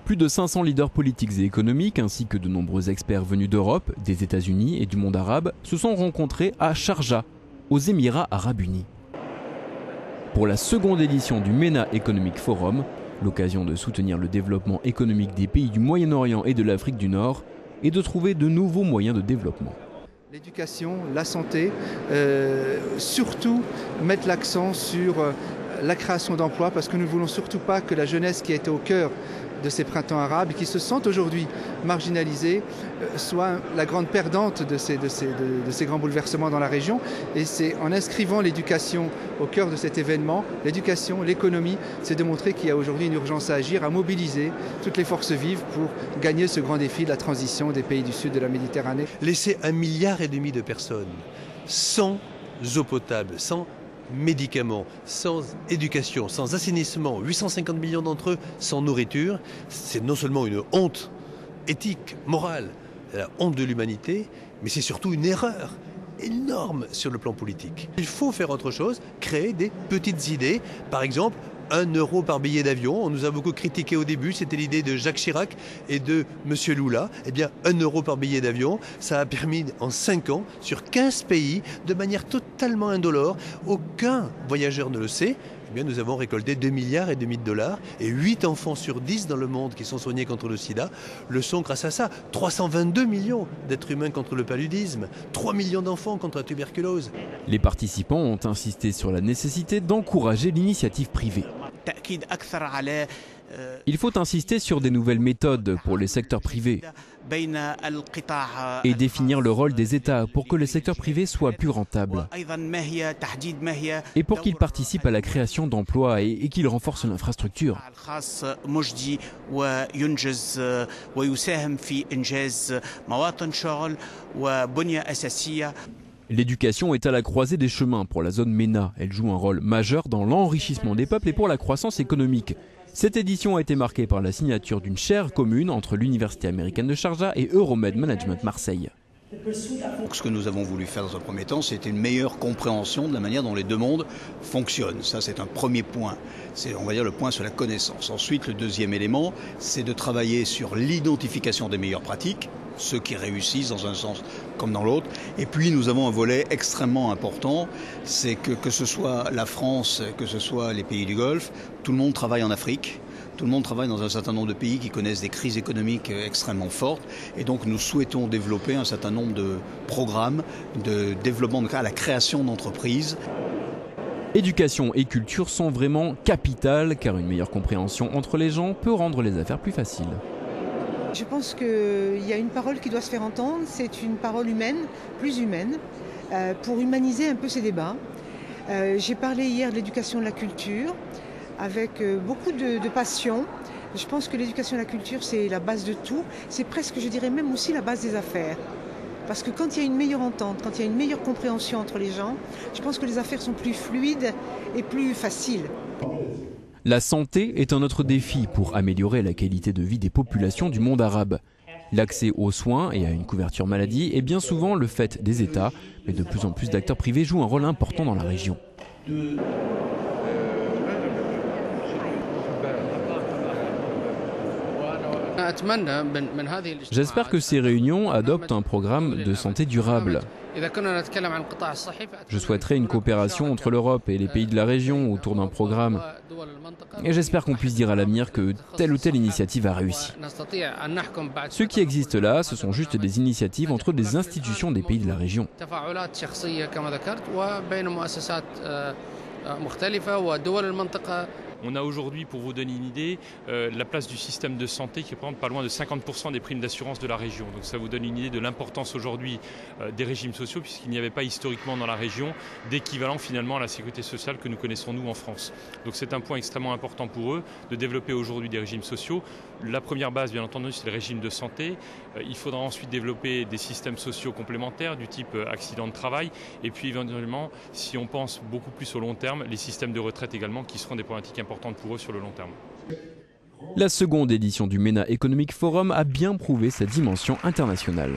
Plus de 500 leaders politiques et économiques ainsi que de nombreux experts venus d'Europe, des États-Unis et du monde arabe se sont rencontrés à Sharjah, aux Émirats arabes unis. Pour la seconde édition du MENA Economic Forum, l'occasion de soutenir le développement économique des pays du Moyen-Orient et de l'Afrique du Nord et de trouver de nouveaux moyens de développement. L'éducation, la santé, surtout mettre l'accent sur la création d'emplois parce que nous ne voulons surtout pas que la jeunesse qui était au cœur de ces printemps arabes et qui se sentent aujourd'hui marginalisés soit la grande perdante de ces grands bouleversements dans la région. Et c'est en inscrivant l'éducation au cœur de cet événement, l'éducation, l'économie, c'est de montrer qu'il y a aujourd'hui une urgence à agir, à mobiliser toutes les forces vives pour gagner ce grand défi de la transition des pays du sud de la Méditerranée. Laisser 1,5 milliard de personnes sans eau potable, sans médicaments, sans éducation, sans assainissement, 850 millions d'entre eux sans nourriture, c'est non seulement une honte éthique, morale, la honte de l'humanité, mais c'est surtout une erreur énorme sur le plan politique. Il faut faire autre chose, créer des petites idées, par exemple 1 euro par billet d'avion. On nous a beaucoup critiqué au début, c'était l'idée de Jacques Chirac et de M. Lula. Eh bien, 1 euro par billet d'avion, ça a permis en 5 ans, sur 15 pays, de manière totalement indolore, aucun voyageur ne le sait, eh bien, nous avons récolté 2,5 milliards de dollars et 8 enfants sur 10 dans le monde qui sont soignés contre le sida le sont grâce à ça. 322 millions d'êtres humains contre le paludisme, 3 millions d'enfants contre la tuberculose. Les participants ont insisté sur la nécessité d'encourager l'initiative privée. Il faut insister sur des nouvelles méthodes pour les secteurs privés et définir le rôle des États pour que le secteur privé soit plus rentable et pour qu'il participe à la création d'emplois et qu'il renforce l'infrastructure. L'éducation est à la croisée des chemins pour la zone MENA. Elle joue un rôle majeur dans l'enrichissement des peuples et pour la croissance économique. Cette édition a été marquée par la signature d'une charte commune entre l'Université américaine de Sharjah et Euromed Management Marseille. Ce que nous avons voulu faire dans un premier temps, c'était une meilleure compréhension de la manière dont les deux mondes fonctionnent. Ça, c'est un premier point. C'est, on va dire, le point sur la connaissance. Ensuite, le deuxième élément, c'est de travailler sur l'identification des meilleures pratiques, ceux qui réussissent dans un sens comme dans l'autre. Et puis, nous avons un volet extrêmement important, c'est que ce soit la France, que ce soit les pays du Golfe, tout le monde travaille en Afrique. Tout le monde travaille dans un certain nombre de pays qui connaissent des crises économiques extrêmement fortes. Et donc nous souhaitons développer un certain nombre de programmes de développement, à la création d'entreprises. Éducation et culture sont vraiment capitales car une meilleure compréhension entre les gens peut rendre les affaires plus faciles. Je pense qu'il y a une parole qui doit se faire entendre, c'est une parole humaine, plus humaine, pour humaniser un peu ces débats. J'ai parlé hier de l'éducation et de la culture, avec beaucoup de passion. Je pense que l'éducation et la culture, c'est la base de tout. C'est presque, je dirais même aussi la base des affaires. Parce que quand il y a une meilleure entente, quand il y a une meilleure compréhension entre les gens, je pense que les affaires sont plus fluides et plus faciles. La santé est un autre défi pour améliorer la qualité de vie des populations du monde arabe. L'accès aux soins et à une couverture maladie est bien souvent le fait des États, mais de plus en plus d'acteurs privés jouent un rôle important dans la région. J'espère que ces réunions adoptent un programme de santé durable. Je souhaiterais une coopération entre l'Europe et les pays de la région autour d'un programme. Et j'espère qu'on puisse dire à l'avenir que telle ou telle initiative a réussi. Ce qui existe là, ce sont juste des initiatives entre des institutions des pays de la région. On a aujourd'hui, pour vous donner une idée, la place du système de santé qui représente pas loin de 50% des primes d'assurance de la région. Donc ça vous donne une idée de l'importance aujourd'hui des régimes sociaux, puisqu'il n'y avait pas historiquement dans la région d'équivalent finalement à la sécurité sociale que nous connaissons nous en France. Donc c'est un point extrêmement important pour eux de développer aujourd'hui des régimes sociaux. La première base, bien entendu, c'est le régime de santé. Il faudra ensuite développer des systèmes sociaux complémentaires du type accident de travail. Et puis éventuellement, si on pense beaucoup plus au long terme, les systèmes de retraite également qui seront des problématiques importantes pour eux sur le long terme. La seconde édition du MENA Economic Forum a bien prouvé sa dimension internationale.